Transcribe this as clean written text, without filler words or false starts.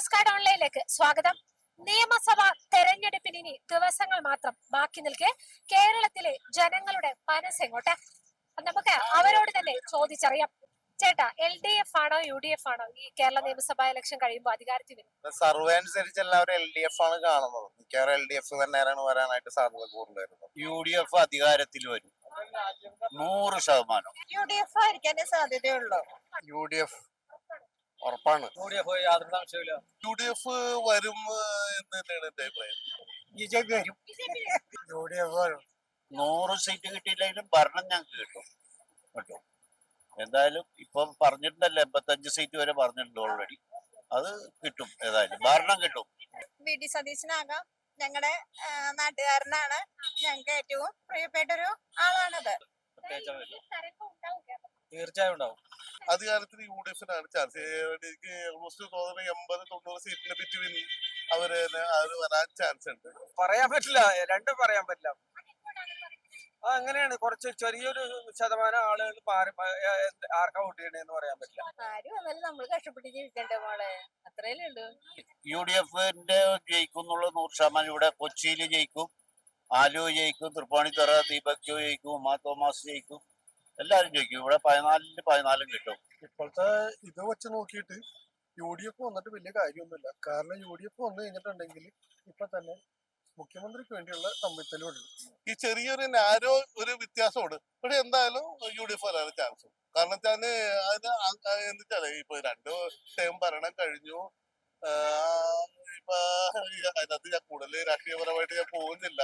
News card ഓൺലൈനിലേക്ക് സ്വാഗതം. നിയമസഭാ തെരഞ്ഞെടുപ്പിന് ഇനി ദിവസങ്ങൾ മാത്രം ബാക്കി നിൽക്കെ കേരളത്തിലെ ജനങ്ങളുടെ മനസ്സെങ്ങോട്ടെ നമുക്ക് അവരോട് തന്നെ ചോദിച്ചറിയാം. ചേട്ടാ, LDF ആണോ UDF ആണോ ഈ കേരള നിയമസഭാ ഇലക്ഷൻ കഴിയുമ്പോൾ അധികാരത്തിൽ വരും? സർവേ അനുസരിച്ച് എല്ലാവരും LDF ആണ് കാണുന്നത്. മിക്കവാറും LDF തന്നെയാണ് വരാനായിട്ട് സാധ്യത കൂടുതലായിരുന്നു. UDF അധികാരത്തിൽ വരും 100%. UDF ആയിരിക്കാനേ സാധ്യതയുള്ളൂ. UDF ഉറപ്പാണ്. UDF യാതൊരു സംശയമില്ല. UDF വരും എന്ന് തന്നെയാണ് എന്റെ അഭിപ്രായം. BJP വരും. UDF വരും. 100 സീറ്റ് കിട്ടിയില്ലെങ്കിലും ഭരണം ഞങ്ങൾക്ക് കിട്ടും. എന്തായാലും ഇപ്പം പറഞ്ഞിട്ടുണ്ടല്ലോ, 85 സീറ്റ് വരെ പറഞ്ഞിട്ടുണ്ട് ഓൾറെഡി. അത് കിട്ടും, ഏതായാലും ഭരണം കിട്ടും. VD സതീശനാകാം, ഞങ്ങളുടെ നാട്ടുകാരനാണ്, ഞങ്ങൾക്ക് ഏറ്റവും പ്രിയപ്പെട്ടൊരു ആളാണത്. തീർച്ചയായും ഉണ്ടാവും. അധികാരത്തിന് UDFനാണ് ചാൻസ്. എനിക്ക് ഓൾമോസ്റ്റ് തോന്നുന്നത് 80-90 സീറ്റിനെ പറ്റി അവര് വരാൻ ചാൻസ് ഉണ്ട്. പറയാൻ പറ്റില്ല, രണ്ടും പറയാൻ പറ്റില്ല. അങ്ങനെയാണ്, കുറച്ച് ചെറിയൊരു ശതമാനം ആളുകൾ ആർക്കാ വോട്ട് ചെയ്യണേന്ന് പറയാൻ പറ്റില്ല. ആരും വന്നാലും നമ്മൾ കഷ്ടപ്പെട്ട് ജീവിക്കണ്ടേ മോളെ, അത്രയല്ലേ ഉള്ളൂ. UDFന്റെ ജയിക്കും എന്നുള്ള 100%. ഇവിടെ കൊച്ചിയിൽ ജയിക്കും, ആലുവ ജയിക്കും, തൃപ്പൂണിത്തുറ ദീപക് ജയിക്കും, ഉമാ തോമസ് ജയിക്കും, എല്ലാരും ജയിക്കും. ഇവിടെ 14 കിട്ടും. ഇപ്പോഴത്തെ ഇത് വെച്ച് നോക്കിയിട്ട് UDF വന്നിട്ട് വലിയ കാര്യമൊന്നുമില്ല. കാരണം UDF വന്നു കഴിഞ്ഞിട്ടുണ്ടെങ്കിൽ ഇപ്പൊ തന്നെ മുഖ്യമന്ത്രിക്ക് വേണ്ടിയുള്ള തമ്മിത്തലുണ്ട്. ഈ ചെറിയൊരു നാരോ ഒരു വ്യത്യാസമുണ്ട്. പക്ഷെ എന്തായാലും UDF വരാൻ ചാൻസ്. കാരണം വെച്ചാല് എന്താ ഇപ്പൊ 2 ടേം ഭരണം കഴിഞ്ഞു. ഇപ്പൊ അതിനകത്ത് ഞാൻ കൂടുതൽ രാഷ്ട്രീയപരമായിട്ട് ഞാൻ പോകുന്നില്ല.